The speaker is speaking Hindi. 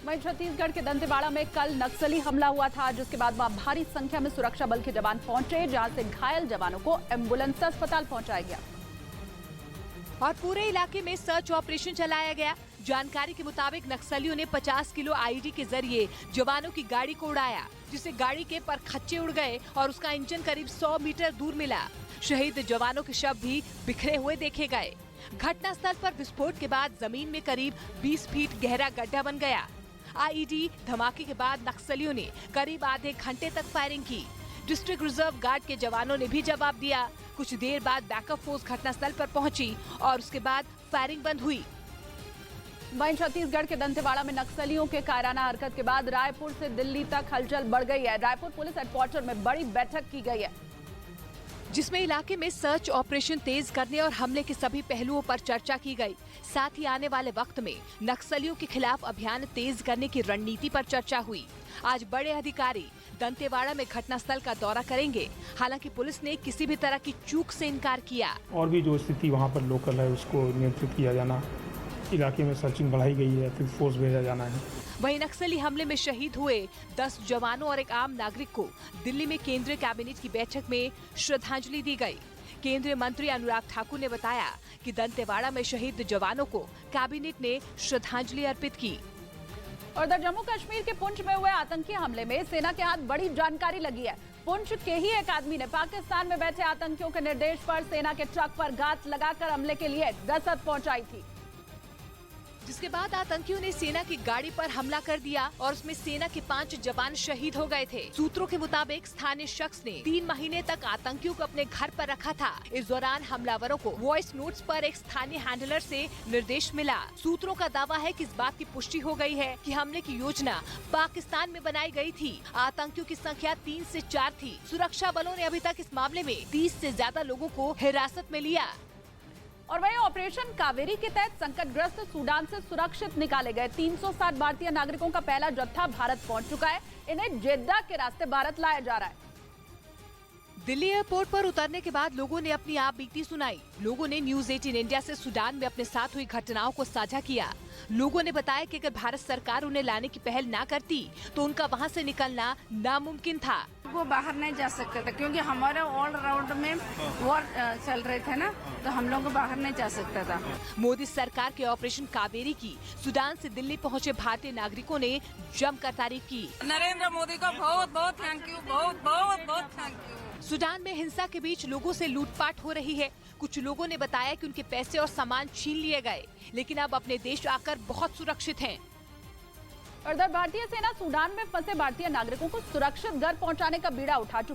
वहीं छत्तीसगढ़ के दंतेवाड़ा में कल नक्सली हमला हुआ था, जिसके बाद वहां भारी संख्या में सुरक्षा बल के जवान पहुंचे, जहां से घायल जवानों को एम्बुलेंस से अस्पताल पहुंचाया गया और पूरे इलाके में सर्च ऑपरेशन चलाया गया। जानकारी के मुताबिक नक्सलियों ने 50 किलो आईडी के जरिए जवानों की गाड़ी को उड़ाया, जिससे गाड़ी के परखच्चे उड़ गए और उसका इंजन करीब 100 मीटर दूर मिला। शहीद जवानों के शव भी बिखरे हुए देखे गए। घटनास्थल पर विस्फोट के बाद जमीन में करीब 20 फीट गहरा गड्ढा बन गया। आईईडी धमाके के बाद नक्सलियों ने करीब आधे घंटे तक फायरिंग की। डिस्ट्रिक्ट रिजर्व गार्ड के जवानों ने भी जवाब दिया। कुछ देर बाद बैकअप फोर्स घटनास्थल पर पहुंची और उसके बाद फायरिंग बंद हुई। वहीं छत्तीसगढ़ के दंतेवाड़ा में नक्सलियों के कायराना हरकत के बाद रायपुर से दिल्ली तक हलचल बढ़ गई है। रायपुर पुलिस हेडक्वार्टर में बड़ी बैठक की गई है, जिसमें इलाके में सर्च ऑपरेशन तेज करने और हमले के सभी पहलुओं पर चर्चा की गई। साथ ही आने वाले वक्त में नक्सलियों के खिलाफ अभियान तेज करने की रणनीति पर चर्चा हुई। आज बड़े अधिकारी दंतेवाड़ा में घटनास्थल का दौरा करेंगे। हालांकि पुलिस ने किसी भी तरह की चूक से इनकार किया। और भी जो स्थिति वहाँ पर लोकल है उसको नियंत्रित किया जाना, इलाके में सर्चिंग बढ़ाई गई है, फिर फोर्स भेजा जाना है। वहीं नक्सली हमले में शहीद हुए 10 जवानों और एक आम नागरिक को दिल्ली में केंद्रीय कैबिनेट की बैठक में श्रद्धांजलि दी गई। केंद्रीय मंत्री अनुराग ठाकुर ने बताया कि दंतेवाड़ा में शहीद जवानों को कैबिनेट ने श्रद्धांजलि अर्पित की। और इधर जम्मू कश्मीर के पुंछ में हुए आतंकी हमले में सेना के हाथ बड़ी जानकारी लगी है। पुंछ के ही एक आदमी ने पाकिस्तान में बैठे आतंकियों के निर्देश पर सेना के ट्रक पर घात लगाकर हमले के लिए रसद पहुंचाई थी, जिसके बाद आतंकियों ने सेना की गाड़ी पर हमला कर दिया और उसमें सेना के 5 जवान शहीद हो गए थे। सूत्रों के मुताबिक स्थानीय शख्स ने 3 महीने तक आतंकियों को अपने घर पर रखा था। इस दौरान हमलावरों को वॉइस नोट्स पर एक स्थानीय हैंडलर से निर्देश मिला। सूत्रों का दावा है कि इस बात की पुष्टि हो गई है कि हमले की योजना पाकिस्तान में बनाई गई थी। आतंकियों की संख्या 3 से 4 थी। सुरक्षा बलों ने अभी तक इस मामले में 30 से ज्यादा लोगों को हिरासत में लिया। और वहीं ऑपरेशन कावेरी के तहत संकटग्रस्त सूडान से सुरक्षित निकाले गए 360 भारतीय नागरिकों का पहला जत्था भारत पहुंच चुका है। इन्हें जेद्दा के रास्ते भारत लाया जा रहा है। दिल्ली एयरपोर्ट पर उतरने के बाद लोगों ने अपनी आप बीती सुनाई। लोगों ने न्यूज 18 इंडिया से सूडान में अपने साथ हुई घटनाओं को साझा किया। लोगों ने बताया कि अगर भारत सरकार उन्हें लाने की पहल ना करती तो उनका वहां से निकलना नामुमकिन था। वो बाहर नहीं जा सकते थे क्योंकि हमारे ऑल राउंड में वॉर चल रहे थे ना, तो हम लोग बाहर नहीं जा सकता था। मोदी सरकार के ऑपरेशन कावेरी की सूडान से दिल्ली पहुंचे भारतीय नागरिकों ने जमकर तारीफ की। नरेंद्र मोदी को बहुत बहुत थैंक यू, बहुत बहुत बहुत थैंक यू। सूडान में हिंसा के बीच लोगों से लूटपाट हो रही है। कुछ लोगों ने बताया कि उनके पैसे और सामान छीन लिए गए, लेकिन अब अपने देश आकर बहुत सुरक्षित हैं। और इधर भारतीय सेना सूडान में फंसे भारतीय नागरिकों को सुरक्षित घर पहुंचाने का बीड़ा उठा चुकी है।